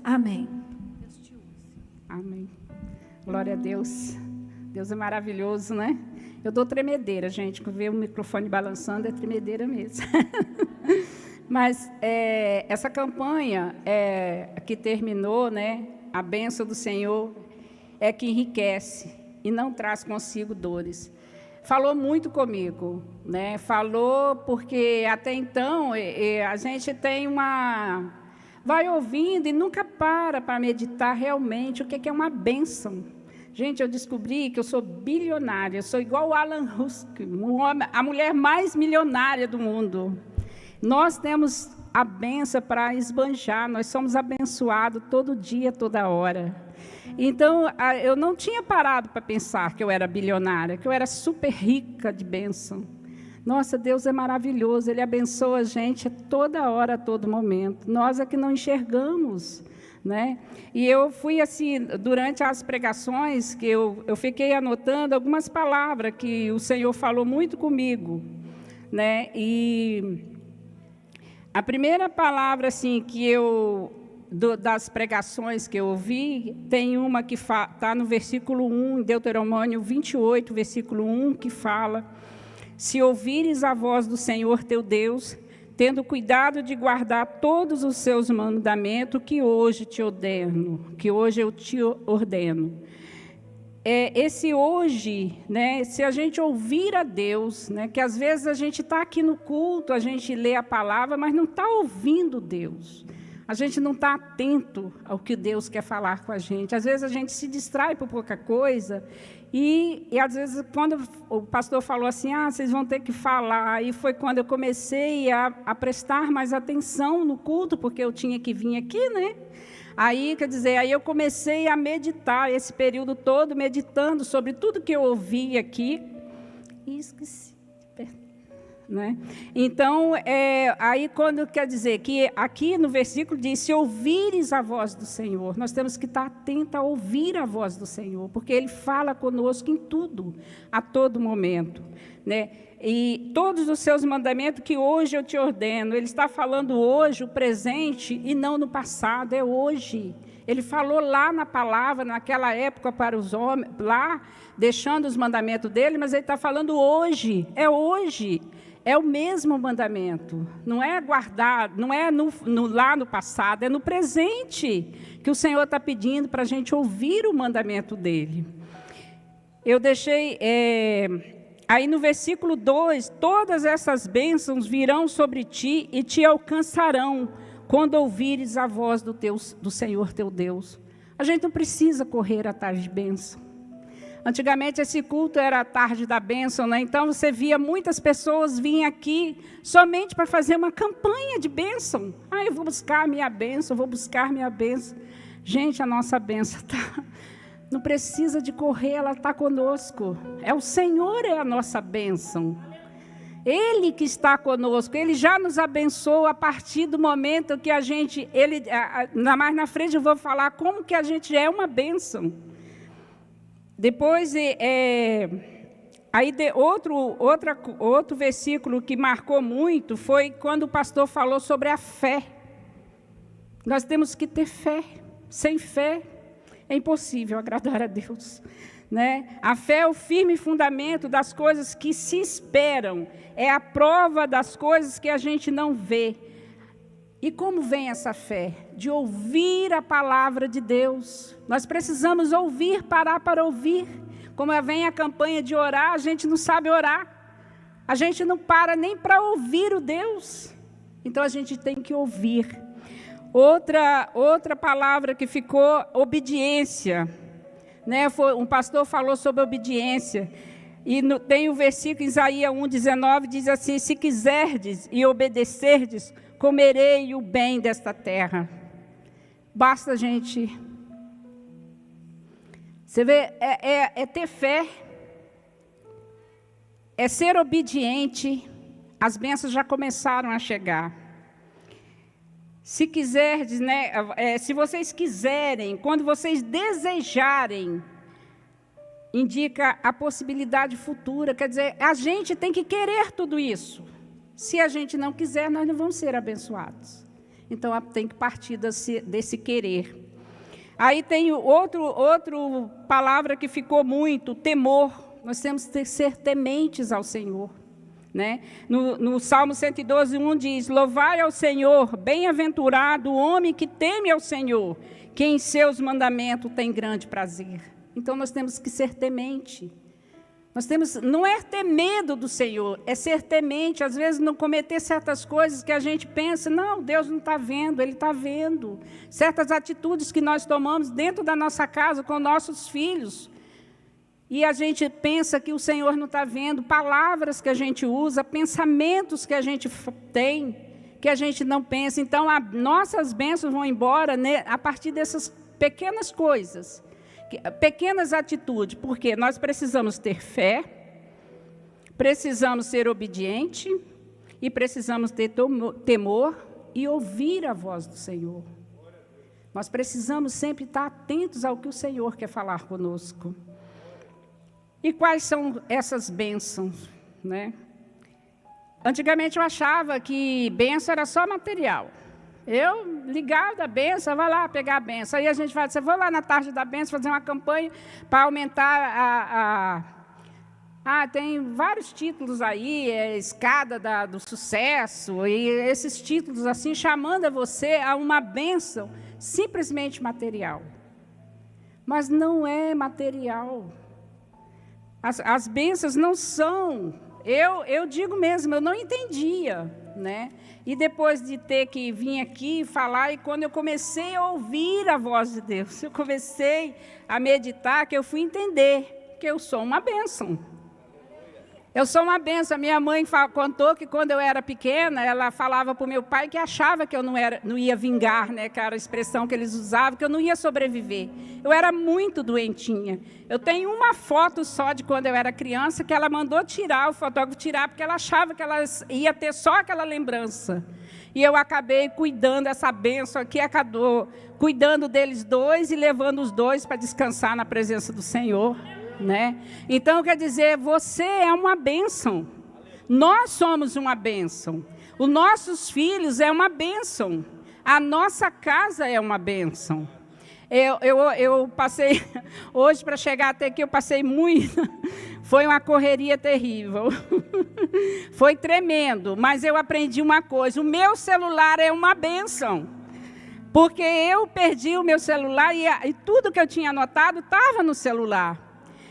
Amém. Amém. Glória a Deus. Deus é maravilhoso, né? Eu dou tremedeira, gente. Que ver o microfone balançando é tremedeira mesmo. Mas essa campanha que terminou, né? A bênção do Senhor é que enriquece e não traz consigo dores. Falou muito comigo, né? Falou porque até então a gente tem vai ouvindo e nunca para meditar realmente o que é uma bênção. Gente, eu descobri que eu sou bilionária, eu sou igual o Alan Rusk, a mulher mais milionária do mundo. Nós temos a bênção para esbanjar, nós somos abençoados todo dia, toda hora. Então, eu não tinha parado para pensar que eu era bilionária, que eu era super rica de bênção. Nossa, Deus é maravilhoso, Ele abençoa a gente a toda hora, a todo momento. Nós é que não enxergamos, né? E eu fui assim, durante as pregações, que eu fiquei anotando algumas palavras que o Senhor falou muito comigo, né? E a primeira palavra assim que das pregações que eu ouvi, tem uma que está no versículo 1, Deuteronômio 28, versículo 1, que fala: se ouvires a voz do Senhor teu Deus, tendo cuidado de guardar todos os seus mandamentos que hoje eu te ordeno. Esse hoje, né, se a gente ouvir a Deus, né, que às vezes a gente está aqui no culto, a gente lê a palavra, mas não está ouvindo Deus. A gente não está atento ao que Deus quer falar com a gente. Às vezes a gente se distrai por pouca coisa. E às vezes, quando o pastor falou assim, vocês vão ter que falar, aí foi quando eu comecei a prestar mais atenção no culto, porque eu tinha que vir aqui, né? Aí, quer dizer, aí eu comecei a meditar, esse período todo, meditando sobre tudo que eu ouvi aqui, e esqueci. Né? Então, aí quando quer dizer que aqui no versículo diz, se ouvires a voz do Senhor, nós temos que estar atentos a ouvir a voz do Senhor, porque Ele fala conosco em tudo, a todo momento, né? E todos os seus mandamentos que hoje eu te ordeno, Ele está falando hoje, o presente, e não no passado, é hoje. Ele falou lá na palavra, naquela época para os homens, lá, deixando os mandamentos dele, mas Ele está falando hoje, é hoje. É o mesmo mandamento, não é guardado, não é lá no passado, é no presente que o Senhor está pedindo para a gente ouvir o mandamento dEle. Eu deixei, aí no versículo 2, todas essas bênçãos virão sobre ti e te alcançarão quando ouvires a voz do Senhor teu Deus. A gente não precisa correr atrás de bênção. Antigamente, esse culto era a tarde da bênção, né? Então, você via muitas pessoas virem aqui somente para fazer uma campanha de bênção. Eu vou buscar a minha bênção, vou buscar a minha bênção. Gente, a nossa bênção não precisa de correr, ela está conosco. O Senhor é a nossa bênção. Ele que está conosco, Ele já nos abençoou a partir do momento que a gente... mais na frente eu vou falar como que a gente é uma bênção. Depois, outro versículo que marcou muito foi quando o pastor falou sobre a fé. Nós temos que ter fé. Sem fé é impossível agradar a Deus, né? A fé é o firme fundamento das coisas que se esperam, é a prova das coisas que a gente não vê. E como vem essa fé? De ouvir a palavra de Deus. Nós precisamos ouvir, parar para ouvir. Como vem a campanha de orar, a gente não sabe orar. A gente não para nem para ouvir o Deus. Então, a gente tem que ouvir. Outra palavra que ficou, obediência. Né? Um pastor falou sobre obediência. E tem o versículo, Isaías 1,19, diz assim, se quiserdes e obedecerdes, comerei o bem desta terra. Basta a gente... Você vê, ter fé, é ser obediente, as bênçãos já começaram a chegar. Se quiserdes, né, se vocês quiserem, quando vocês desejarem, indica a possibilidade futura, quer dizer, a gente tem que querer tudo isso. Se a gente não quiser, nós não vamos ser abençoados. Então, tem que partir desse querer. Aí tem outra palavra que ficou muito, temor. Nós temos que ser tementes ao Senhor. Né? No Salmo 112, 1 diz, louvai ao Senhor, bem-aventurado o homem que teme ao Senhor, que em seus mandamentos tem grande prazer. Então, nós temos que ser temente. Não é ter medo do Senhor, é ser temente, às vezes não cometer certas coisas que a gente pensa, não, Deus não está vendo, Ele está vendo. Certas atitudes que nós tomamos dentro da nossa casa, com nossos filhos, e a gente pensa que o Senhor não está vendo, palavras que a gente usa, pensamentos que a gente tem, que a gente não pensa. Então, nossas bênçãos vão embora, né, a partir dessas pequenas coisas. Pequenas atitudes, porque nós precisamos ter fé, precisamos ser obedientes e precisamos ter temor e ouvir a voz do Senhor. Nós precisamos sempre estar atentos ao que o Senhor quer falar conosco. E quais são essas bênçãos, né? Antigamente eu achava que bênção era só material. Eu, ligado à benção, vai lá pegar a benção. Aí a gente vai dizer, vou lá na tarde da benção fazer uma campanha para aumentar tem vários títulos aí, escada do sucesso, e esses títulos assim, chamando a você a uma benção simplesmente material. Mas não é material. As bênçãos não são. Eu digo mesmo, eu não entendia, né? E depois de ter que vir aqui falar, e quando eu comecei a ouvir a voz de Deus, eu comecei a meditar, que eu fui entender que eu sou uma bênção. Eu sou uma bênção. Minha mãe contou que quando eu era pequena, ela falava para o meu pai que achava que eu não ia vingar, né, que era a expressão que eles usavam, que eu não ia sobreviver. Eu era muito doentinha. Eu tenho uma foto só de quando eu era criança, que ela mandou tirar, o fotógrafo tirar, porque ela achava que ela ia ter só aquela lembrança. E eu acabei cuidando dessa bênção aqui, acabou cuidando deles dois e levando os dois para descansar na presença do Senhor. Né? Então, quer dizer, você é uma bênção. Nós somos uma bênção. Os nossos filhos é uma bênção. A nossa casa é uma bênção. Eu passei, hoje para chegar até aqui, eu passei muito. Foi uma correria terrível. Foi tremendo, mas eu aprendi uma coisa. O meu celular é uma bênção. Porque eu perdi o meu celular e tudo que eu tinha anotado estava no celular.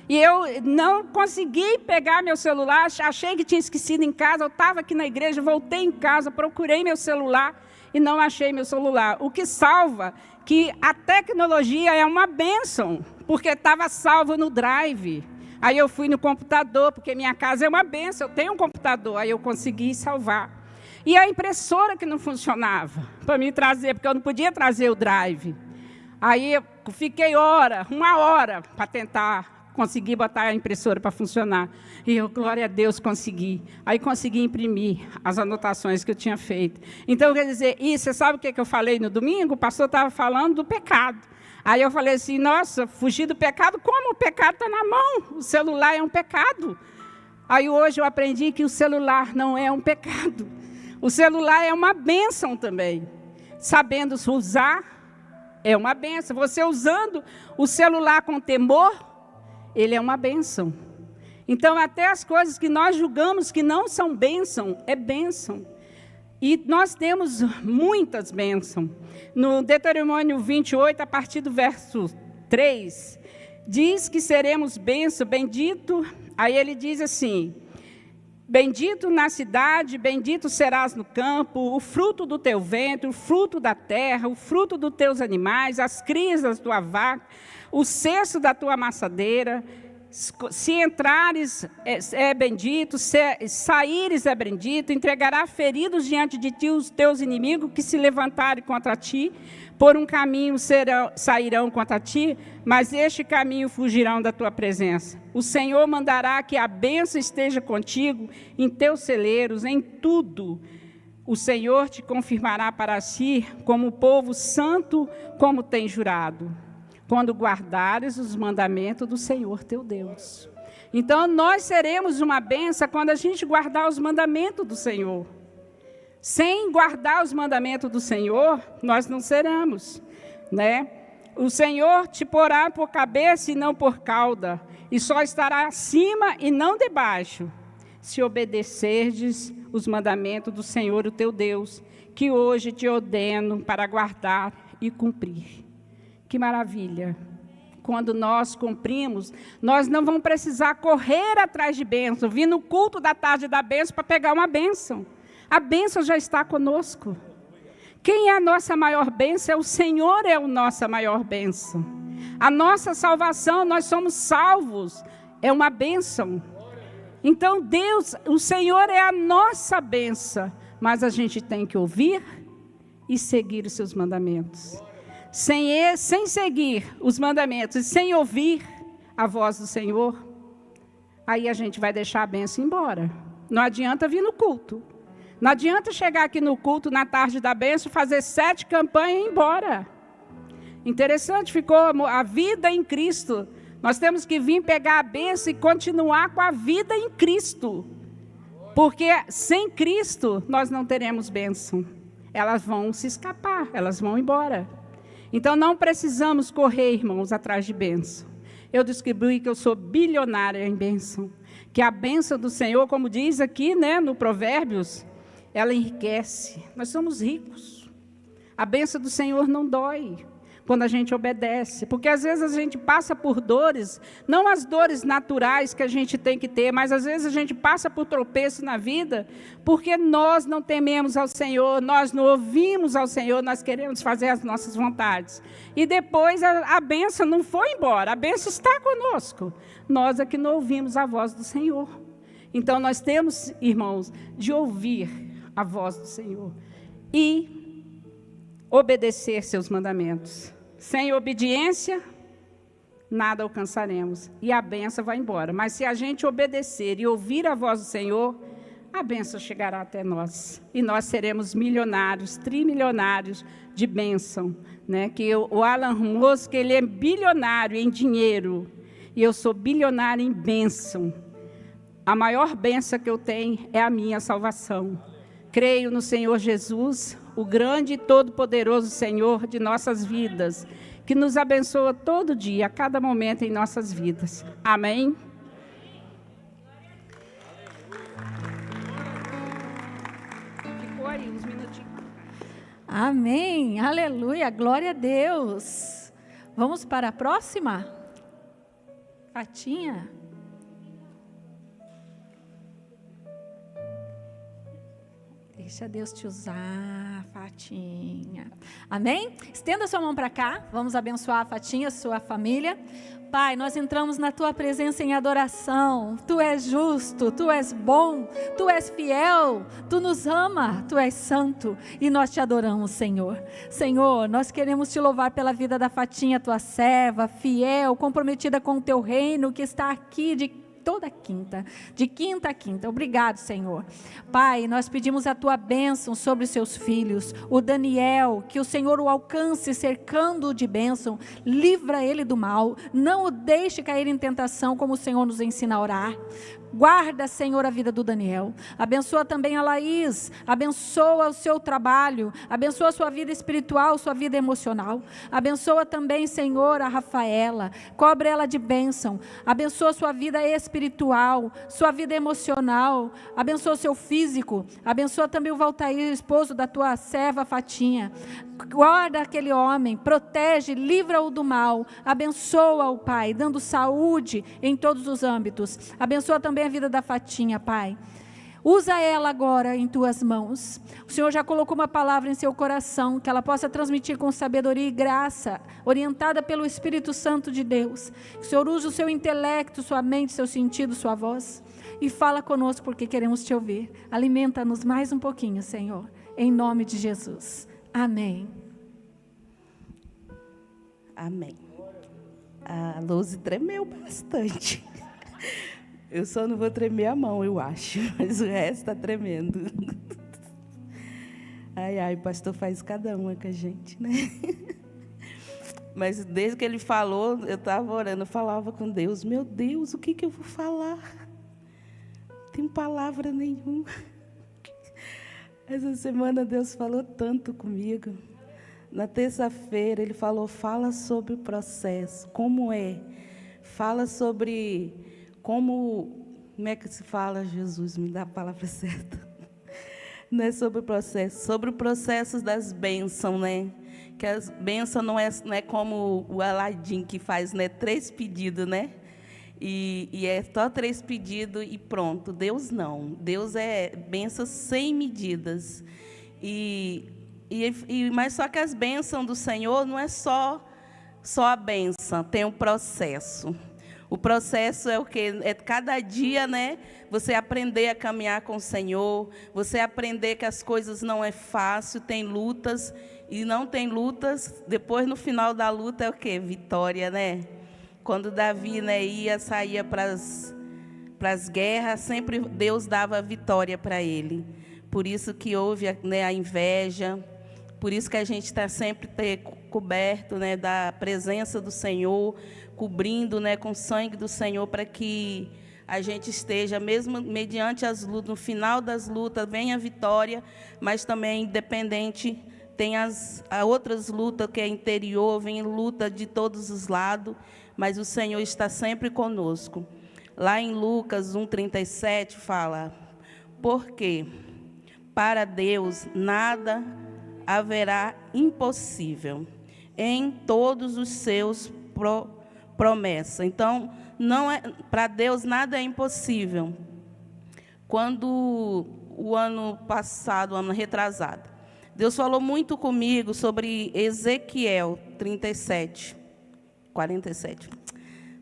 E eu não consegui pegar meu celular, achei que tinha esquecido em casa, eu estava aqui na igreja, voltei em casa, procurei meu celular e não achei meu celular. O que salva que a tecnologia é uma bênção, porque estava salvo no Drive. Aí eu fui no computador, porque minha casa é uma bênção, eu tenho um computador, aí eu consegui salvar. E a impressora que não funcionava, para me trazer, porque eu não podia trazer o Drive. Aí eu fiquei uma hora para tentar consegui botar a impressora para funcionar. E eu, glória a Deus, consegui. Aí consegui imprimir as anotações que eu tinha feito. Então, quer dizer, você sabe o que eu falei no domingo? O pastor estava falando do pecado. Aí eu falei assim, nossa, fugir do pecado? Como? O pecado está na mão. O celular é um pecado. Aí hoje eu aprendi que o celular não é um pecado. O celular é uma bênção também. Sabendo usar, é uma bênção. Você usando o celular com temor, ele é uma bênção. Então, até as coisas que nós julgamos que não são bênção, é bênção. E nós temos muitas bênçãos. No Deuteronômio 28, a partir do verso 3, diz que seremos bênção, bendito. Aí ele diz assim, bendito na cidade, bendito serás no campo, o fruto do teu ventre, o fruto da terra, o fruto dos teus animais, as crias da tua vaca, o cesto da tua amassadeira. Se entrares, é bendito, se saíres, é bendito, entregará feridos diante de ti os teus inimigos que se levantarem contra ti, por um caminho sairão contra ti, mas este caminho fugirão da tua presença. O Senhor mandará que a bênção esteja contigo em teus celeiros, em tudo. O Senhor te confirmará para si como povo santo, como tem jurado, quando guardares os mandamentos do Senhor teu Deus. Então, nós seremos uma bênção quando a gente guardar os mandamentos do Senhor. Sem guardar os mandamentos do Senhor, nós não seremos, né? O Senhor te porá por cabeça e não por cauda, e só estará acima e não debaixo, se obedecerdes os mandamentos do Senhor, o teu Deus, que hoje te ordeno para guardar e cumprir. Que maravilha! Quando nós cumprimos, nós não vamos precisar correr atrás de bênção, vir no culto da tarde da bênção para pegar uma bênção. A bênção já está conosco. Quem é a nossa maior bênção? O Senhor é a nossa maior bênção. A nossa salvação, nós somos salvos, é uma bênção. Então Deus, o Senhor é a nossa bênção, mas a gente tem que ouvir e seguir os seus mandamentos. Sem seguir os mandamentos e sem ouvir a voz do Senhor, aí a gente vai deixar a bênção embora. Não adianta vir no culto. Não adianta chegar aqui no culto na tarde da bênção, fazer 7 campanhas e ir embora. Interessante, ficou a vida em Cristo. Nós temos que vir pegar a bênção e continuar com a vida em Cristo. Porque sem Cristo nós não teremos bênção. Elas vão se escapar, elas vão embora. Então não precisamos correr, irmãos, atrás de bênção. Eu descobri que eu sou bilionária em bênção. Que a bênção do Senhor, como diz aqui, né, no Provérbios, ela enriquece. Nós somos ricos. A bênção do Senhor não dói quando a gente obedece. Porque às vezes a gente passa por dores, não as dores naturais que a gente tem que ter, mas às vezes a gente passa por tropeço na vida, porque nós não tememos ao Senhor, nós não ouvimos ao Senhor, nós queremos fazer as nossas vontades. E depois a bênção não foi embora, a bênção está conosco. Nós é que não ouvimos a voz do Senhor. Então nós temos, irmãos, de ouvir a voz do Senhor e obedecer seus mandamentos. Sem obediência, nada alcançaremos. E a bênção vai embora. Mas se a gente obedecer e ouvir a voz do Senhor, a bênção chegará até nós. E nós seremos milionários, trimilionários de bênção. Né? Que o Alan Mosca, ele é bilionário em dinheiro. E eu sou bilionário em bênção. A maior bênção que eu tenho é a minha salvação. Creio no Senhor Jesus, o grande e todo-poderoso Senhor de nossas vidas, que nos abençoa todo dia, a cada momento em nossas vidas. Amém? Ficou aí uns minutinhos. Amém, aleluia, glória a Deus. Vamos para a próxima? Fatinha. Deixa Deus te usar, Fatinha. Amém? Estenda sua mão para cá. Vamos abençoar a Fatinha, sua família. Pai, nós entramos na tua presença em adoração. Tu és justo, tu és bom, tu és fiel, tu nos ama, tu és santo e nós te adoramos, Senhor. Senhor, nós queremos te louvar pela vida da Fatinha, tua serva, fiel, comprometida com o teu reino, que está aqui toda quinta, de quinta a quinta. Obrigado, Senhor. Pai, nós pedimos a tua bênção sobre os seus filhos, o Daniel, que o Senhor o alcance cercando-o de bênção, livra ele do mal, não o deixe cair em tentação, como o Senhor nos ensina a orar. Guarda, Senhor, a vida do Daniel. Abençoa também a Laís. Abençoa o seu trabalho. Abençoa a sua vida espiritual, sua vida emocional. Abençoa também, Senhor, a Rafaela. Cobre ela de bênção. Abençoa a sua vida espiritual, sua vida emocional. Abençoa o seu físico. Abençoa também o Valtair, esposo da tua serva Fatinha. Guarda aquele homem. Protege, livra-o do mal. Abençoa-o, Pai, dando saúde em todos os âmbitos. Abençoa também a vida da Fatinha, Pai. Usa ela agora em tuas mãos. O Senhor já colocou uma palavra em seu coração, que ela possa transmitir com sabedoria e graça, orientada pelo Espírito Santo de Deus. Que o Senhor use o seu intelecto, sua mente, seu sentido, sua voz. E fala conosco porque queremos te ouvir. Alimenta-nos mais um pouquinho, Senhor. Em nome de Jesus. Amém. Amém. A Lose tremeu bastante. Eu só não vou tremer a mão, eu acho, mas o resto está tremendo. Ai, ai, o pastor faz cada uma com a gente, né? Mas desde que ele falou, eu estava orando, eu falava com Deus, meu Deus, o que eu vou falar? Não tenho palavra nenhuma. Essa semana Deus falou tanto comigo. Na terça-feira Ele falou, fala sobre o processo, como é. Fala sobre como é que se fala, Jesus, me dá a palavra certa. Não é sobre o processo, sobre o processo das bênçãos, né? Que as bênçãos não é como o Aladim que faz, né? 3 pedidos, né? E é só 3 pedidos e pronto. Deus não. Deus é bênçãos sem medidas. Mas só que as bênçãos do Senhor não é só a bênção, tem um processo. O processo é o quê? É cada dia, né? Você aprender a caminhar com o Senhor, você aprender que as coisas não é fácil, tem lutas, e não tem lutas, depois no final da luta é o quê? Vitória, né? Quando Davi, né, saía para as guerras, sempre Deus dava vitória para ele. Por isso que houve, né, a inveja, por isso que a gente está sempre coberto, né, da presença do Senhor, cobrindo, né, com o sangue do Senhor, para que a gente esteja, mesmo mediante as lutas, no final das lutas, vem a vitória, mas também independente, tem as outras lutas que é interior, vem luta de todos os lados, mas o Senhor está sempre conosco. Lá em Lucas 1:37 fala, porque para Deus nada haverá impossível em todos os seus promessas. Então, para Deus nada é impossível. Quando o ano passado, o ano retrasado, Deus falou muito comigo sobre Ezequiel 47.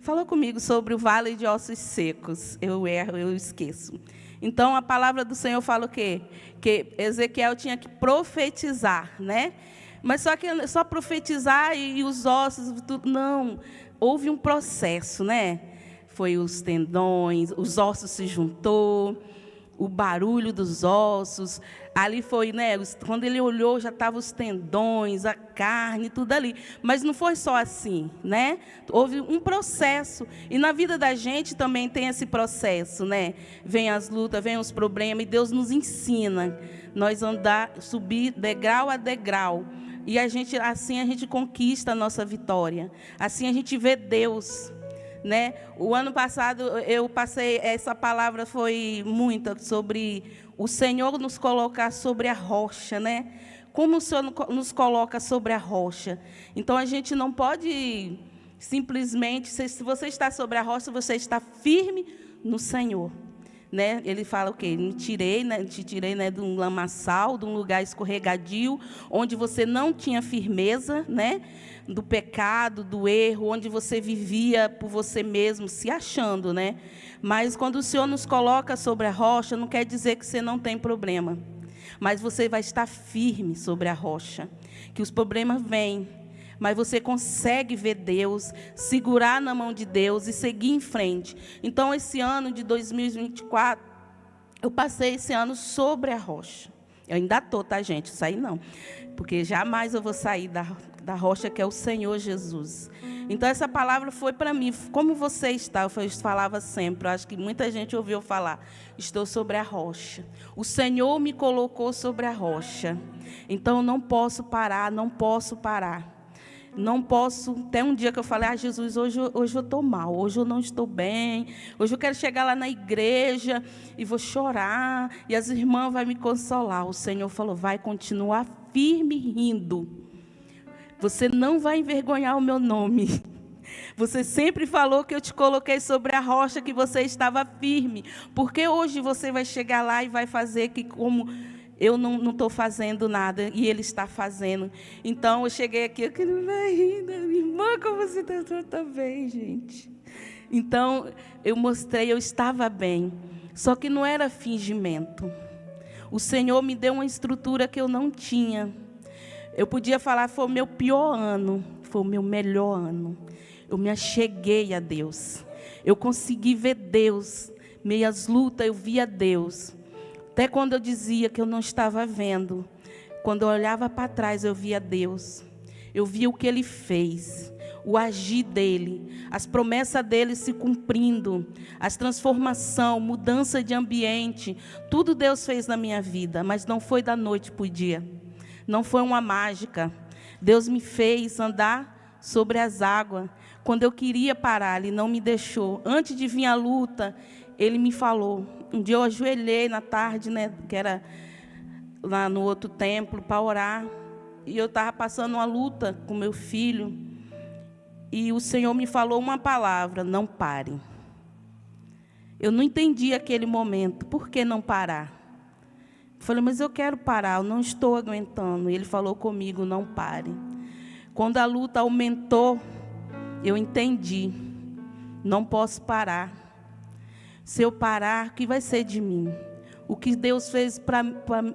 Falou comigo sobre o vale de ossos secos. Eu erro, eu esqueço. Então, a palavra do Senhor fala o quê? Que Ezequiel tinha que profetizar, né? Mas só profetizar e os ossos, tudo, não. Houve um processo, né? Foi os tendões, os ossos se juntou, o barulho dos ossos. Ali foi, né? Quando ele olhou, já estavam os tendões, a carne, tudo ali. Mas não foi só assim, né? Houve um processo. E na vida da gente também tem esse processo, né? Vem as lutas, vem os problemas, e Deus nos ensina. Nós subir degrau a degrau. E assim a gente conquista a nossa vitória. Assim a gente vê Deus, né? O ano passado eu passei, essa palavra foi muita sobre o Senhor nos colocar sobre a rocha, né? Como o Senhor nos coloca sobre a rocha. Então a gente não pode simplesmente, se você está sobre a rocha, você está firme no Senhor. Né? Ele fala o quê? Te tirei, né, de um lamaçal, de um lugar escorregadio, onde você não tinha firmeza, né, do pecado, do erro, onde você vivia por você mesmo, se achando, né? Mas quando o Senhor nos coloca sobre a rocha, não quer dizer que você não tem problema, mas você vai estar firme sobre a rocha, que os problemas vêm, mas você consegue ver Deus, segurar na mão de Deus e seguir em frente. Então, esse ano de 2024, eu passei esse ano sobre a rocha. Eu ainda estou, tá, gente? Saí não. Porque jamais eu vou sair da rocha que é o Senhor Jesus. Então, essa palavra foi para mim. Como você está? Eu falava sempre. Eu acho que muita gente ouviu falar. Estou sobre a rocha. O Senhor me colocou sobre a rocha. Então, não posso parar, não posso parar. Não posso, até um dia que eu falei, Jesus, hoje eu estou mal, hoje eu não estou bem, hoje eu quero chegar lá na igreja e vou chorar, e as irmãs vão me consolar. O Senhor falou, vai continuar firme rindo, você não vai envergonhar o meu nome. Você sempre falou que eu te coloquei sobre a rocha, que você estava firme, porque hoje você vai chegar lá e vai fazer que como... Eu não estou fazendo nada, e Ele está fazendo. Então, eu cheguei aqui, eu queria rir, irmã, como você está bem, gente. Então, eu mostrei, eu estava bem. Só que não era fingimento. O Senhor me deu uma estrutura que eu não tinha. Eu podia falar, foi o meu pior ano, foi o meu melhor ano. Eu me acheguei a Deus. Eu consegui ver Deus. Meias lutas, eu via Deus. Até quando eu dizia que eu não estava vendo, quando eu olhava para trás, eu via Deus. Eu via o que Ele fez. o agir dele, as promessas dele se cumprindo, as transformação, mudança de ambiente, tudo Deus fez na minha vida, mas não foi da noite para o dia, não foi uma mágica. Deus me fez andar sobre as águas. Quando eu queria parar, Ele não me deixou. Antes de vir a luta, Ele me falou. Um dia eu ajoelhei na tarde, né, que era lá no outro templo, para orar. E eu estava passando uma luta com meu filho. E o Senhor me falou uma palavra: não pare. Eu não entendi aquele momento. Por que não parar? Eu falei, mas eu quero parar, eu não estou aguentando. E Ele falou comigo: não pare. Quando a luta aumentou, eu entendi. Não posso parar. Se eu parar, o que vai ser de mim? O que Deus fez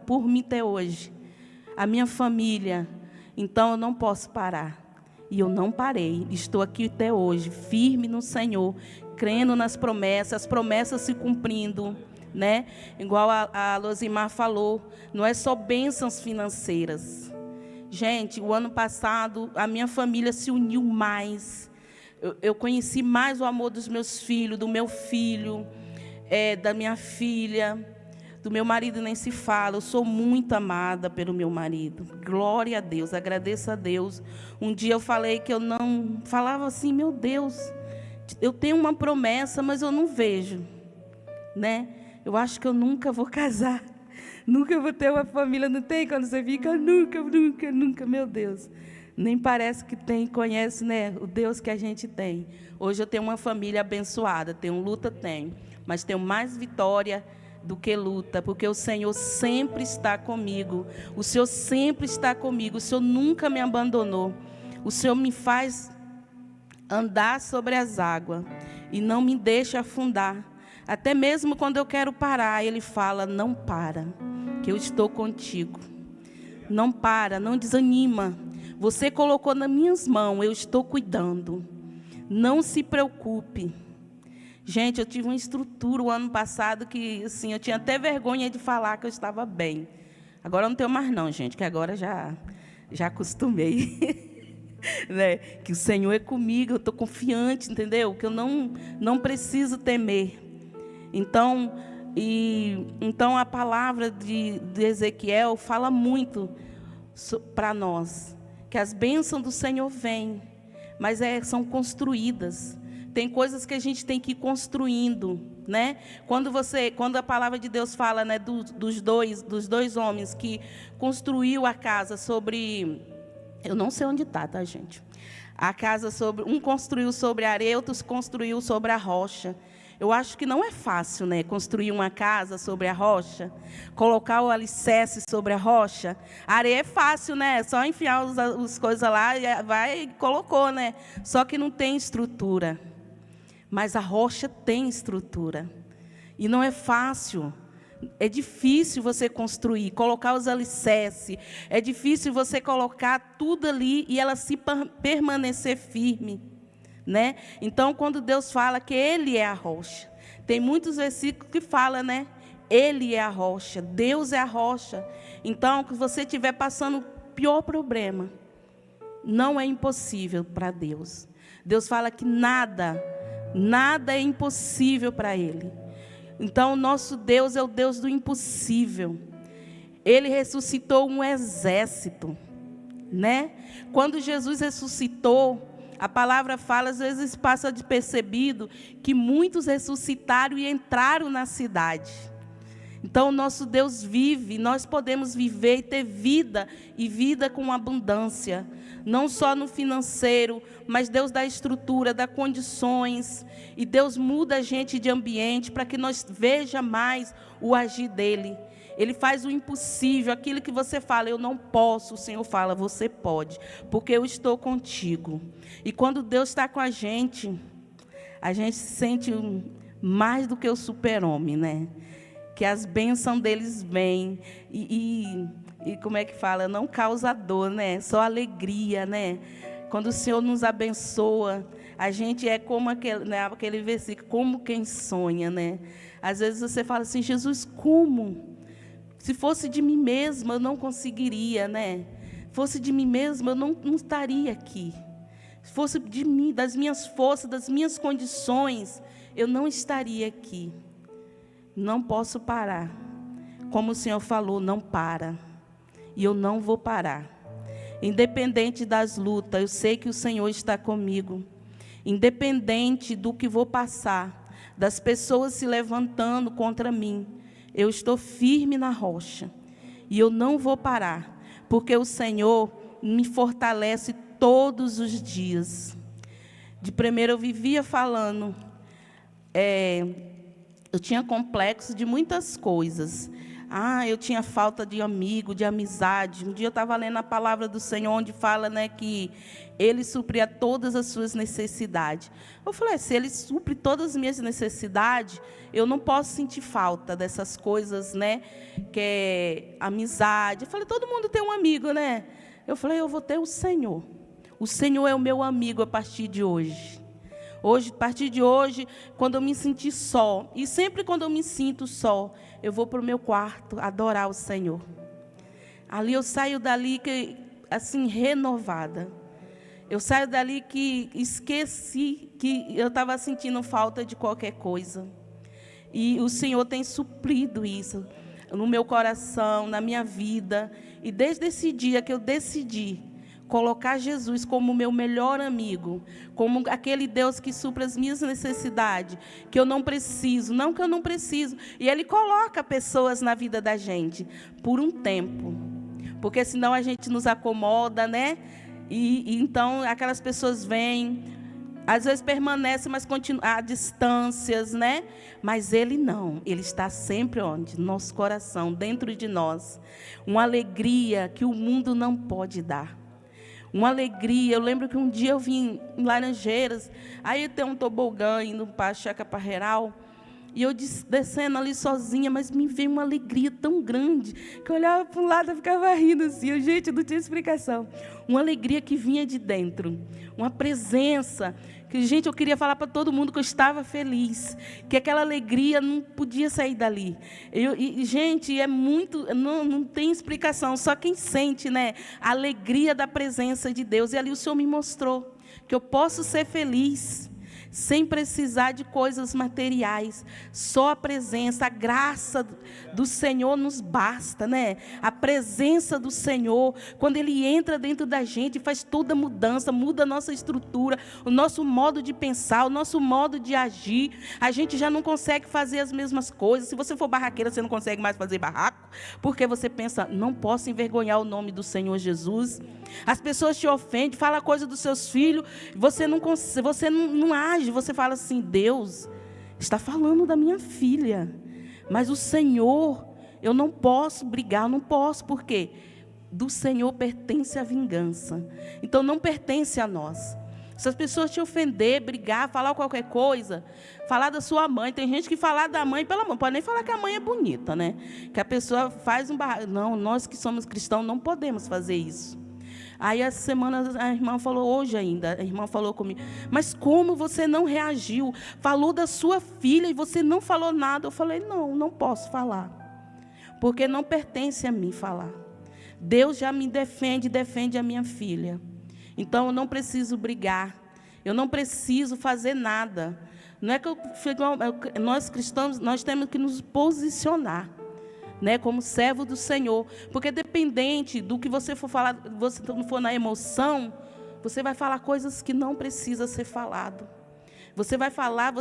por mim até hoje? A minha família. Então eu não posso parar. E eu não parei. Estou aqui até hoje, firme no Senhor, crendo nas promessas, as promessas se cumprindo, né? Igual a Losimar falou, não é só bênçãos financeiras. Gente, o ano passado, a minha família se uniu mais. Eu conheci mais o amor dos meus filhos, do meu filho, da minha filha, do meu marido nem se fala. Eu sou muito amada pelo meu marido. Glória a Deus, agradeço a Deus. Um dia eu falei que eu não... Falava assim, meu Deus, eu tenho uma promessa, mas eu não vejo, né? Eu acho que eu nunca vou casar. Nunca vou ter uma família. Não tem quando você fica, nunca, meu Deus. Nem parece que tem, conhece, né, o Deus que a gente tem. Hoje eu tenho uma família abençoada, tenho luta, tenho, mas tenho mais vitória do que luta, porque o Senhor sempre está comigo. O Senhor sempre está comigo. O Senhor nunca me abandonou. O Senhor me faz andar sobre as águas e não me deixa afundar. Até mesmo quando eu quero parar, Ele fala, não para, que eu estou contigo. Não para, não desanima. Você colocou nas minhas mãos, eu estou cuidando. Não se preocupe. Gente, eu tive uma estrutura o ano passado que, assim, eu tinha até vergonha de falar que eu estava bem. Agora eu não tenho mais não, gente, que agora já acostumei. Né? Que o Senhor é comigo, eu estou confiante, entendeu? Que eu não preciso temer. Então a palavra de Ezequiel fala muito para nós. Que as bênçãos do Senhor vêm, mas são construídas. Tem coisas que a gente tem que ir construindo, né? Quando a palavra de Deus fala, né, dos dois homens que construiu a casa sobre, eu não sei onde está, tá, gente? A casa um construiu sobre a areia, outro construiu sobre a rocha. Eu acho que não é fácil, né, construir uma casa sobre a rocha, colocar o alicerce sobre a rocha. A areia é fácil, né? Só enfiar as coisas lá e vai e colocou, né? Só que não tem estrutura. Mas a rocha tem estrutura. E não é fácil. É difícil você construir, colocar os alicerces. É difícil você colocar tudo ali e ela se permanecer firme. Né? Então, quando Deus fala que Ele é a rocha, tem muitos versículos que falam, né? Ele é a rocha, Deus é a rocha. Então, que você estiver passando o pior problema, não é impossível para Deus. Deus fala que nada é impossível para Ele. Então, o nosso Deus é o Deus do impossível. Ele ressuscitou um exército, né? Quando Jesus ressuscitou, a palavra fala, às vezes passa despercebido, que muitos ressuscitaram e entraram na cidade. Então, o nosso Deus vive, nós podemos viver e ter vida, e vida com abundância. Não só no financeiro, mas Deus dá estrutura, dá condições. E Deus muda a gente de ambiente para que nós veja mais o agir dEle. Ele faz o impossível, aquilo que você fala, eu não posso, o Senhor fala, você pode, porque eu estou contigo. E quando Deus está com a gente se sente mais do que o super-homem, né? Que as bênçãos deles vêm e como é que fala? Não causa dor, né? Só alegria, né? Quando o Senhor nos abençoa, a gente é como aquele versículo, como quem sonha, né? Às vezes você fala assim, Jesus, como? Se fosse de mim mesma, eu não conseguiria, né? Fosse de mim mesma, eu não estaria aqui. Se fosse de mim, das minhas forças, das minhas condições, eu não estaria aqui. Não posso parar. Como o Senhor falou, não para. E eu não vou parar. Independente das lutas, eu sei que o Senhor está comigo. Independente do que vou passar, das pessoas se levantando contra mim, eu estou firme na rocha. E eu não vou parar, porque o Senhor me fortalece todos os dias. De primeiro eu vivia falando, eu tinha complexo de muitas coisas. Eu tinha falta de amigo, de amizade. Um dia eu estava lendo a palavra do Senhor, onde fala, né, que Ele supria todas as suas necessidades. Eu falei, se Ele supre todas as minhas necessidades, eu não posso sentir falta dessas coisas, né, que é amizade. Eu falei, todo mundo tem um amigo, né? Eu falei, eu vou ter o Senhor. O Senhor é o meu amigo a partir de hoje. Hoje, a partir de hoje, quando eu me sentir só, e sempre quando eu me sinto só, eu vou para o meu quarto adorar o Senhor. Ali eu saio dali assim, renovada. Eu saio dali que esqueci que eu estava sentindo falta de qualquer coisa. E o Senhor tem suprido isso no meu coração, na minha vida. E desde esse dia que eu decidi colocar Jesus como meu melhor amigo, como aquele Deus que supra as minhas necessidades, que eu não preciso, não que eu não preciso. E Ele coloca pessoas na vida da gente por um tempo, porque senão a gente nos acomoda, né? E então aquelas pessoas vêm, às vezes permanecem, mas continuam a distâncias, né? Mas Ele não, Ele está sempre onde? No nosso coração, dentro de nós. Uma alegria que o mundo não pode dar. Uma alegria. Eu lembro que um dia eu vim em Laranjeiras, aí tem um tobogã indo para a Chácara Parreiral, e eu descendo ali sozinha, mas me veio uma alegria tão grande, que eu olhava para um lado e ficava rindo assim, gente, não tinha explicação. Uma alegria que vinha de dentro, uma presença, que, gente, eu queria falar para todo mundo que eu estava feliz, que aquela alegria não podia sair dali. Gente, é muito, não tem explicação, só quem sente, né, a alegria da presença de Deus. E ali o Senhor me mostrou que eu posso ser feliz sem precisar de coisas materiais. Só a presença, a graça do Senhor nos basta, né? A presença do Senhor, quando Ele entra dentro da gente, faz toda a mudança, muda a nossa estrutura, o nosso modo de pensar, o nosso modo de agir. A gente já não consegue fazer as mesmas coisas. Se você for barraqueira, você não consegue mais fazer barraco, porque você pensa, não posso envergonhar o nome do Senhor Jesus. As pessoas te ofendem, falam coisa dos seus filhos, você não age. Você fala assim, Deus está falando da minha filha, mas o Senhor, eu não posso brigar, não posso, porque do Senhor pertence a vingança, então não pertence a nós. Se as pessoas te ofender, brigar, falar qualquer coisa, falar da sua mãe, tem gente que fala da mãe pela mãe, pode nem falar que a mãe é bonita, né? Que a pessoa faz um barraco. Não, nós que somos cristãos não podemos fazer isso. Aí, essa semana, a irmã falou, hoje ainda, a irmã falou comigo, mas como você não reagiu? Falou da sua filha e você não falou nada. Eu falei, não posso falar, porque não pertence a mim falar. Deus já me defende a minha filha. Então, eu não preciso brigar, eu não preciso fazer nada. Não é que nós cristãos, nós temos que nos posicionar, né, como servo do Senhor, porque dependente do que você for falar, você não for na emoção, você vai falar coisas que não precisa ser falado. Você vai falar,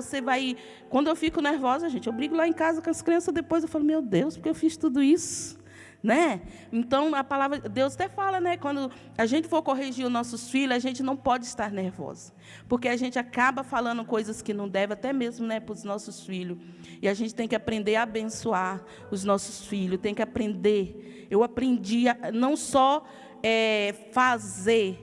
quando eu fico nervosa, gente, eu brigo lá em casa com as crianças, depois eu falo, meu Deus, porque eu fiz tudo isso, né? Então, a palavra, Deus até fala, né, quando a gente for corrigir os nossos filhos, a gente não pode estar nervosa, porque a gente acaba falando coisas que não deve, até mesmo, né, para os nossos filhos, e a gente tem que aprender a abençoar os nossos filhos, tem que aprender. Eu aprendi a não só fazer,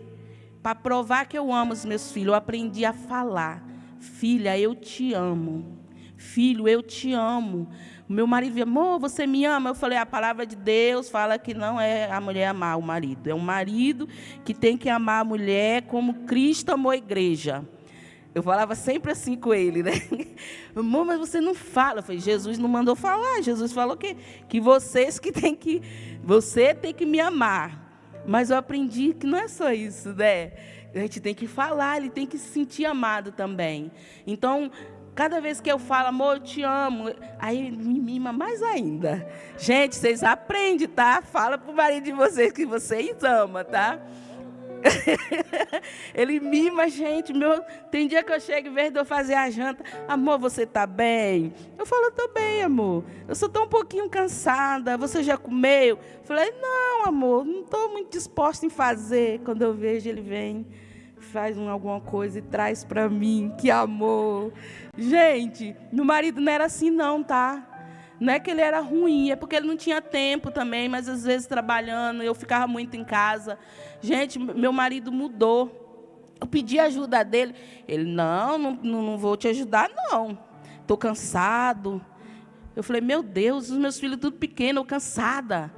para provar que eu amo os meus filhos, eu aprendi a falar, filha, eu te amo, filho, eu te amo. Meu marido dizia, amor, você me ama? Eu falei, a palavra de Deus fala que não é a mulher amar o marido. É o marido que tem que amar a mulher como Cristo amou a igreja. Eu falava sempre assim com ele, né? Amor, mas você não fala. Eu falei, Jesus não mandou falar. Jesus falou que você tem que me amar. Mas eu aprendi que não é só isso, né? A gente tem que falar, ele tem que se sentir amado também. Então, cada vez que eu falo, amor, eu te amo, aí ele me mima mais ainda. Gente, vocês aprendem, tá? Fala pro marido de vocês que vocês amam, tá? Ele mima a gente. Tem dia que eu chego, em vez de eu fazer a janta, amor, você tá bem? Eu falo, tô bem, amor. Eu só tô um pouquinho cansada. Você já comeu? Eu falei, não, amor, não estou muito disposta em fazer. Quando eu vejo, ele vem, faz alguma coisa e traz para mim. Que amor. Gente, meu marido não era assim não, tá? Não é que ele era ruim, é porque ele não tinha tempo também, mas às vezes trabalhando, eu ficava muito em casa. Gente, meu marido mudou. Eu pedi ajuda dele. Ele, não vou te ajudar, não. Estou cansado. Eu falei, meu Deus, os meus filhos tudo pequeno, eu cansada.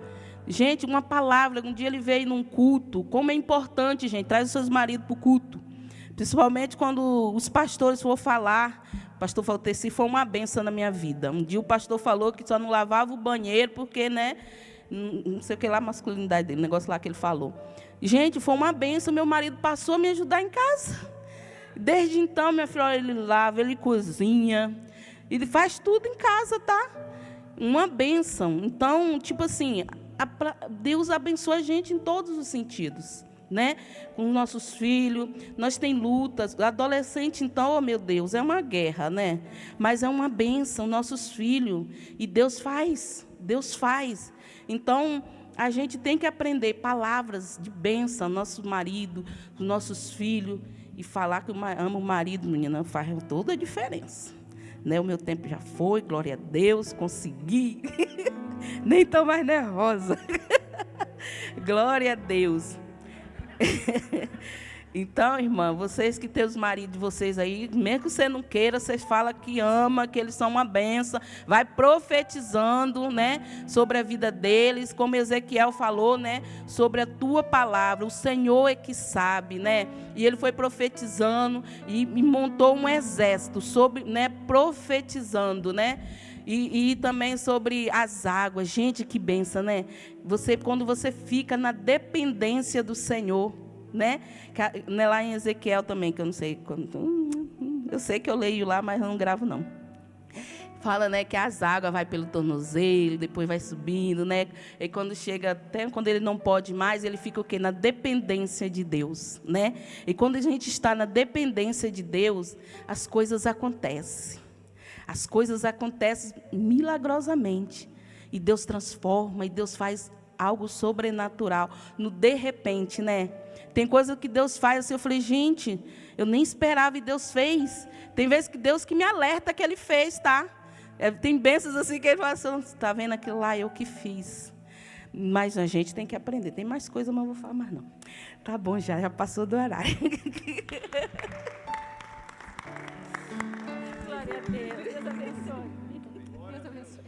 Gente, uma palavra, um dia ele veio num culto. Como é importante, gente, traz os seus maridos para o culto. Principalmente quando os pastores for falar. O pastor Valteci foi uma benção na minha vida. Um dia o pastor falou que só não lavava o banheiro porque, né, não sei o que lá, a masculinidade dele, o negócio lá que ele falou. Gente, foi uma benção. Meu marido passou a me ajudar em casa. Desde então, minha filha, ele lava, ele cozinha, ele faz tudo em casa, tá? Uma benção. Então, tipo assim, Deus abençoa a gente em todos os sentidos. Né? Com os nossos filhos, nós temos lutas. Adolescente, então, oh meu Deus, é uma guerra, né? Mas é uma bênção, nossos filhos. E Deus faz. Então, a gente tem que aprender palavras de bênção, nosso marido, dos nossos filhos, e falar que ama o marido, menina, faz toda a diferença. Né? O meu tempo já foi, glória a Deus, consegui. Nem estou mais nervosa. Glória a Deus. Então, irmã, vocês que têm os maridos de vocês aí, mesmo que você não queira, vocês falam que ama, que eles são uma benção, vai profetizando, né, sobre a vida deles, como Ezequiel falou, né, sobre a tua palavra, o Senhor é que sabe, né, e ele foi profetizando e montou um exército, né, profetizando, né, e também sobre as águas. Gente, que benção, né? Quando você fica na dependência do Senhor, né? Lá em Ezequiel também, que eu não sei. Eu sei que eu leio lá, mas não gravo, não. Fala, né, que as águas vai pelo tornozelo, depois vai subindo, né? E quando chega, até quando ele não pode mais, ele fica o quê? Na dependência de Deus, né? E quando a gente está na dependência de Deus, as coisas acontecem. As coisas acontecem milagrosamente. E Deus transforma, e Deus faz algo sobrenatural. No de repente, né? Tem coisa que Deus faz assim, eu falei, gente, eu nem esperava e Deus fez. Tem vezes que Deus que me alerta que Ele fez, tá? Tem bênçãos assim que Ele fala assim, está vendo aquilo lá, eu que fiz. Mas a gente tem que aprender. Tem mais coisa, mas não vou falar mais não. Tá bom, já passou do horário. Glória a Deus. Deus abençoe. Deus abençoe.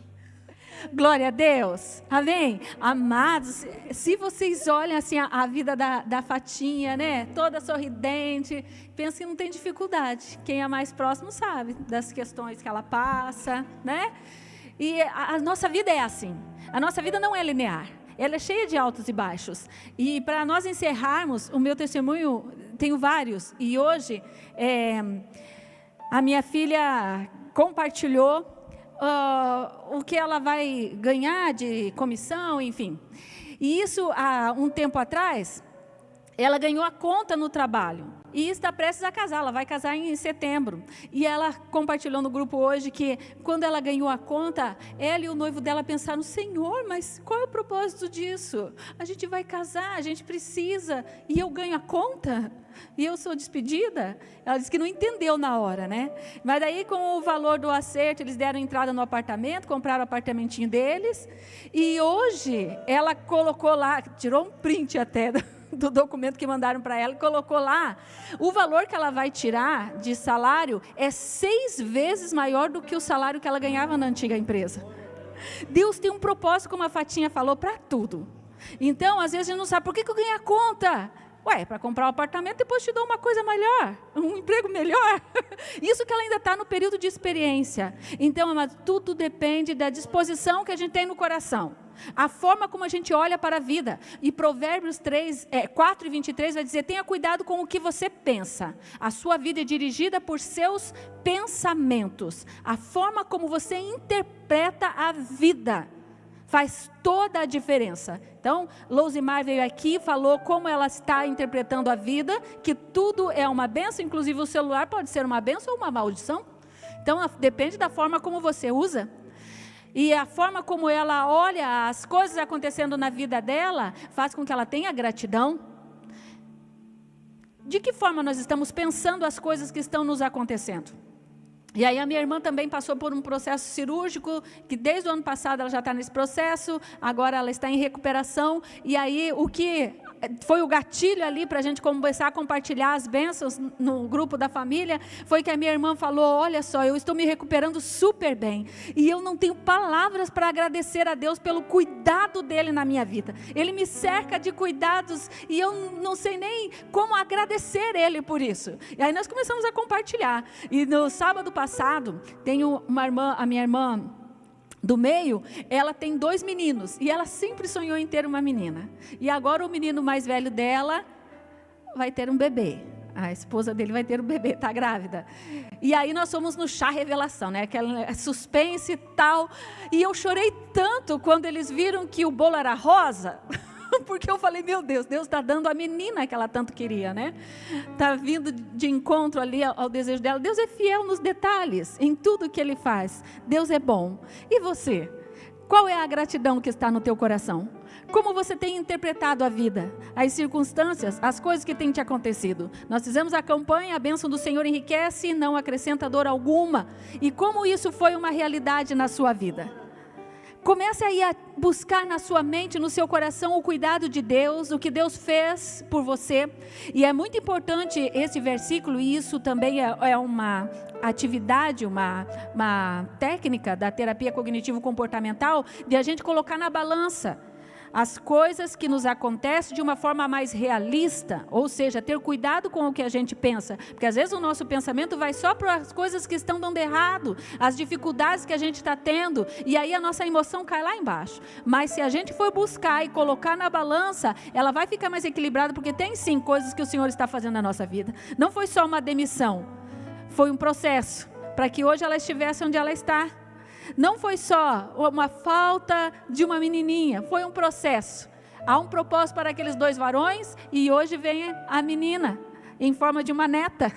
Glória a Deus. Amém? Amados, se vocês olham assim a vida da Fatinha, né? Toda sorridente, pensa que não tem dificuldade. Quem é mais próximo sabe das questões que ela passa, né? E a nossa vida é assim. A nossa vida não é linear. Ela é cheia de altos e baixos. E para nós encerrarmos, o meu testemunho, tenho vários. E hoje, a minha filha compartilhou o que ela vai ganhar de comissão, enfim. E isso, há um tempo atrás, ela ganhou a conta no trabalho. E está prestes a casar, ela vai casar em setembro. E ela compartilhou no grupo hoje que, quando ela ganhou a conta, ela e o noivo dela pensaram, Senhor, mas qual é o propósito disso? A gente vai casar, a gente precisa, e eu ganho a conta? E eu sou despedida? Ela disse que não entendeu na hora, né? Mas daí, com o valor do acerto, eles deram entrada no apartamento, compraram o apartamentinho deles, e hoje ela colocou lá, tirou um print até do documento que mandaram para ela, e colocou lá, o valor que ela vai tirar de salário é 6 vezes maior do que o salário que ela ganhava na antiga empresa. Deus tem um propósito, como a Fatinha falou, para tudo. Então, às vezes a gente não sabe, por que eu ganhei a conta? Ué, para comprar um apartamento, depois te dou uma coisa melhor, um emprego melhor. Isso que ela ainda está no período de experiência. Então, tudo depende da disposição que a gente tem no coração. a forma como a gente olha para a vida. E Provérbios 4:23 vai dizer: tenha cuidado com o que você pensa. A sua vida é dirigida por seus pensamentos. A forma como você interpreta a vida faz toda a diferença. Então, Lousimar veio aqui e falou como ela está interpretando a vida, que tudo é uma bênção, inclusive o celular pode ser uma bênção ou uma maldição. Então, depende da forma como você usa. E a forma como ela olha as coisas acontecendo na vida dela, faz com que ela tenha gratidão. De que forma nós estamos pensando as coisas que estão nos acontecendo? E aí a minha irmã também passou por um processo cirúrgico, que desde o ano passado ela já está nesse processo, agora ela está em recuperação, e aí o que foi o gatilho ali para a gente começar a compartilhar as bênçãos no grupo da família, foi que a minha irmã falou: olha só, eu estou me recuperando super bem, e eu não tenho palavras para agradecer a Deus pelo cuidado dele na minha vida. Ele me cerca de cuidados, e eu não sei nem como agradecer ele por isso. E aí nós começamos a compartilhar, e no sábado passado, tenho uma irmã, a minha irmã do meio, ela tem 2 meninos, e ela sempre sonhou em ter uma menina, e agora o menino mais velho dela vai ter um bebê, a esposa dele vai ter um bebê, está grávida, e aí nós fomos no chá revelação, né, aquela suspense e tal, e eu chorei tanto quando eles viram que o bolo era rosa, porque eu falei: meu Deus, Deus está dando a menina que ela tanto queria, né? Está vindo de encontro ali ao desejo dela. Deus é fiel nos detalhes, em tudo que Ele faz. Deus é bom. E você? Qual é a gratidão que está no teu coração? Como você tem interpretado a vida, as circunstâncias, as coisas que têm te acontecido? Nós fizemos a campanha: a bênção do Senhor enriquece, não acrescenta dor alguma. E como isso foi uma realidade na sua vida? Comece aí a buscar na sua mente, no seu coração, o cuidado de Deus, o que Deus fez por você. E é muito importante esse versículo, e isso também é uma atividade, uma técnica da terapia cognitivo-comportamental, de a gente colocar na balança as coisas que nos acontecem de uma forma mais realista, ou seja, ter cuidado com o que a gente pensa, porque às vezes o nosso pensamento vai só para as coisas que estão dando errado, as dificuldades que a gente está tendo, e aí a nossa emoção cai lá embaixo. Mas se a gente for buscar e colocar na balança, ela vai ficar mais equilibrada, porque tem sim coisas que o Senhor está fazendo na nossa vida. Não foi só uma demissão, foi um processo para que hoje ela estivesse onde ela está. Não foi só uma falta de uma menininha, foi um processo. Há um propósito para aqueles 2 varões, e hoje vem a menina em forma de uma neta.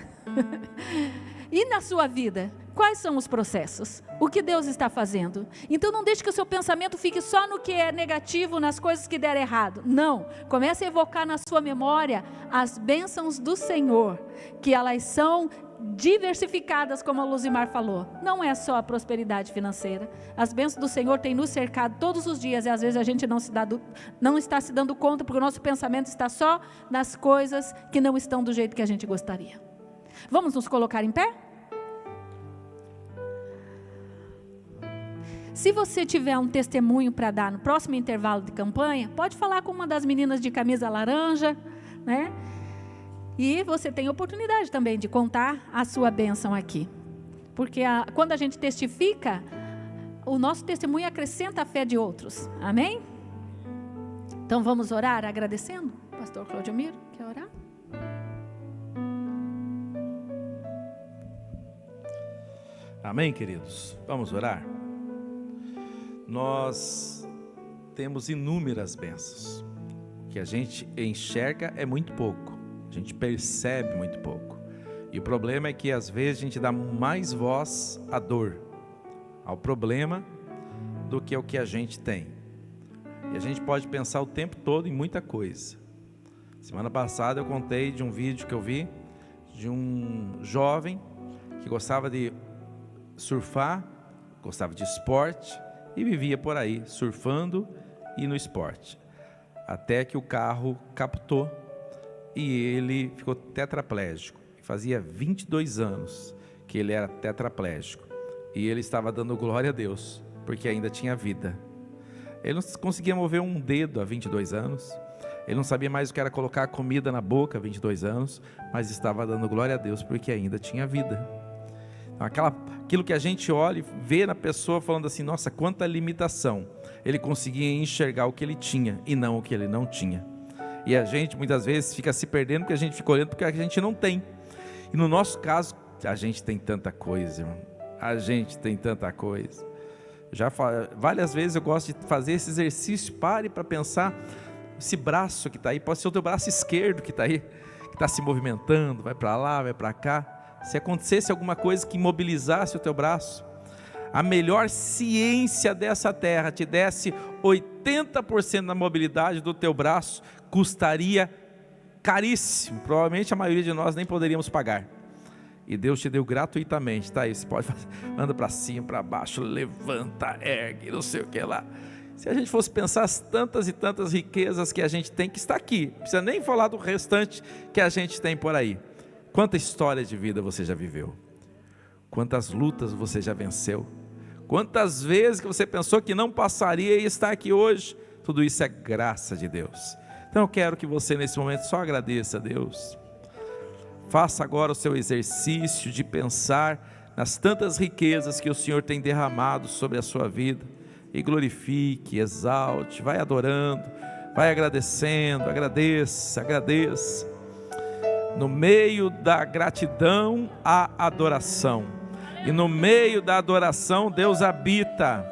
E na sua vida, quais são os processos? O que Deus está fazendo? Então não deixe que o seu pensamento fique só no que é negativo, nas coisas que deram errado. Não, comece a evocar na sua memória as bênçãos do Senhor, que elas são diversificadas, como a Luzimar falou. Não é só a prosperidade financeira. As bênçãos do Senhor têm nos cercado todos os dias, e às vezes a gente não está se dando conta, porque o nosso pensamento está só nas coisas que não estão do jeito que a gente gostaria. Vamos nos colocar em pé? Se você tiver um testemunho para dar no próximo intervalo de campanha, pode falar com uma das meninas de camisa laranja, né? E você tem oportunidade também de contar a sua bênção aqui. Porque quando a gente testifica, o nosso testemunho acrescenta a fé de outros. Amém? Então vamos orar agradecendo? Pastor Claudemiro, quer orar? Amém, queridos? Vamos orar? Nós temos inúmeras bênçãos. O que a gente enxerga é muito pouco. A gente percebe muito pouco. E o problema é que às vezes a gente dá mais voz à dor, ao problema, do que ao que a gente tem. E a gente pode pensar o tempo todo em muita coisa. Semana passada eu contei de um vídeo que eu vi de um jovem que gostava de surfar, gostava de esporte e vivia por aí surfando e no esporte. Até que o carro capotou e ele ficou tetraplégico. Fazia 22 anos que ele era tetraplégico. E ele estava dando glória a Deus, porque ainda tinha vida. Ele não conseguia mover um dedo há 22 anos. Ele não sabia mais o que era colocar comida na boca há 22 anos. Mas estava dando glória a Deus, porque ainda tinha vida. Aquilo que a gente olha e vê na pessoa falando assim, nossa, quanta limitação. Ele conseguia enxergar o que ele tinha e não o que ele não tinha. E a gente muitas vezes fica se perdendo porque a gente fica olhando porque a gente não tem. E no nosso caso, a gente tem tanta coisa, irmão. A gente tem tanta coisa. Várias vezes eu gosto de fazer esse exercício. Pare para pensar. Esse braço que está aí, pode ser o teu braço esquerdo que está aí, que está se movimentando, vai para lá, vai para cá. Se acontecesse alguma coisa que imobilizasse o teu braço, a melhor ciência dessa terra te desse 80% da mobilidade do teu braço, custaria caríssimo. Provavelmente a maioria de nós nem poderíamos pagar. E Deus te deu gratuitamente, tá aí, você pode fazer, anda para cima, para baixo, levanta, ergue, não sei o que lá. Se a gente fosse pensar as tantas e tantas riquezas que a gente tem, que está aqui, não precisa nem falar do restante que a gente tem por aí. Quanta história de vida você já viveu? Quantas lutas você já venceu? Quantas vezes que você pensou que não passaria e está aqui hoje? Tudo isso é graça de Deus. Então eu quero que você nesse momento só agradeça a Deus. Faça agora o seu exercício de pensar nas tantas riquezas que o Senhor tem derramado sobre a sua vida. E glorifique, exalte, vai adorando, vai agradecendo, agradeça. No meio da gratidão, há adoração. E no meio da adoração, Deus habita.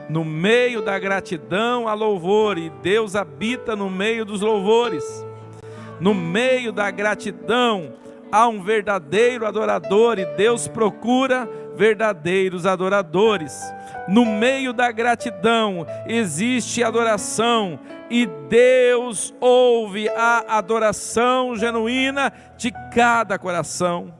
No meio da gratidão, há louvor. E Deus habita no meio dos louvores. No meio da gratidão, há um verdadeiro adorador. E Deus procura verdadeiros adoradores. No meio da gratidão, existe adoração. E Deus ouve a adoração genuína de cada coração.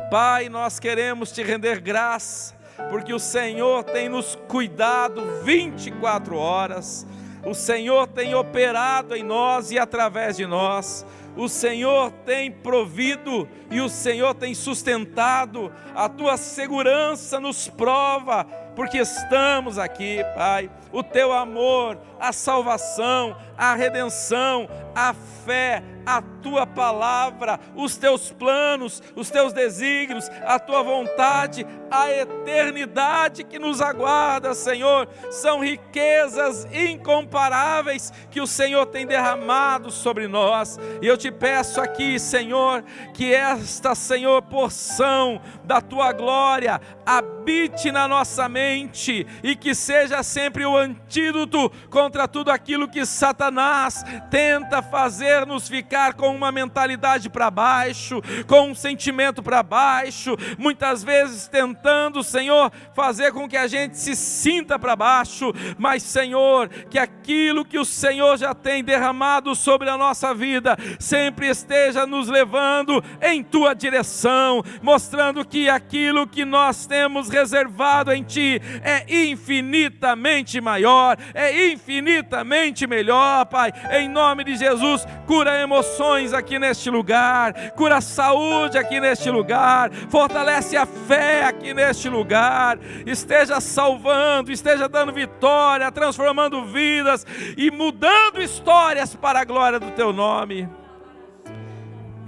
Pai, nós queremos te render graça, porque o Senhor tem nos cuidado 24 horas. O Senhor tem operado em nós e através de nós. O Senhor tem provido e o Senhor tem sustentado. A tua segurança nos prova, porque estamos aqui, Pai. O teu amor, a salvação, a redenção, a fé, a tua palavra, os teus planos, os teus desígnios, a tua vontade, a eternidade que nos aguarda, Senhor, são riquezas incomparáveis que o Senhor tem derramado sobre nós. E eu te peço aqui, Senhor, que esta, Senhor, porção da tua glória habite na nossa mente e que seja sempre o antídoto contra tudo aquilo que Satanás tenta fazer-nos ficar com uma mentalidade para baixo, com um sentimento para baixo, muitas vezes tentando, Senhor, fazer com que a gente se sinta para baixo, mas, Senhor, que aquilo que o Senhor já tem derramado sobre a nossa vida, sempre esteja nos levando em tua direção, mostrando que aquilo que nós temos reservado em Ti é infinitamente maior, é infinitamente melhor, Pai. Em nome de Jesus, cura emoções aqui neste lugar, cura a saúde aqui neste lugar, fortalece a fé aqui neste lugar, esteja salvando, esteja dando vitória, transformando vidas e mudando histórias para a glória do Teu nome.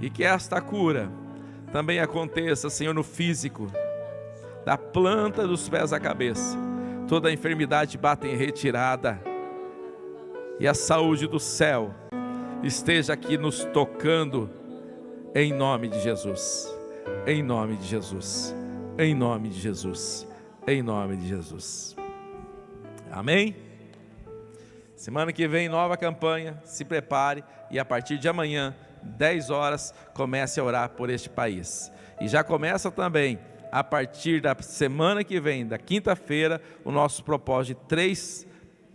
E que esta cura também aconteça, Senhor, no físico, da planta dos pés à cabeça. Toda a enfermidade bata em retirada e a saúde do céu esteja aqui nos tocando, em nome de Jesus, em nome de Jesus, em nome de Jesus, em nome de Jesus. Amém? Semana que vem, nova campanha, se prepare e a partir de amanhã, 10 horas, comece a orar por este país. E já começa também, a partir da semana que vem, da quinta-feira, o nosso propósito de 3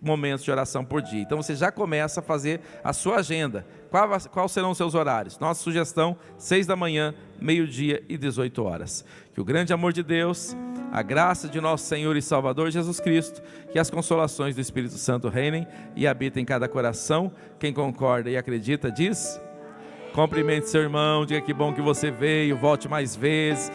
momentos de oração por dia. Então você já começa a fazer a sua agenda. Quais serão os seus horários? Nossa sugestão, 6 da manhã, meio-dia e 18 horas. Que o grande amor de Deus, a graça de nosso Senhor e Salvador Jesus Cristo, que as consolações do Espírito Santo reinem e habitem em cada coração. Quem concorda e acredita diz: cumprimente seu irmão, diga que bom que você veio, volte mais vezes.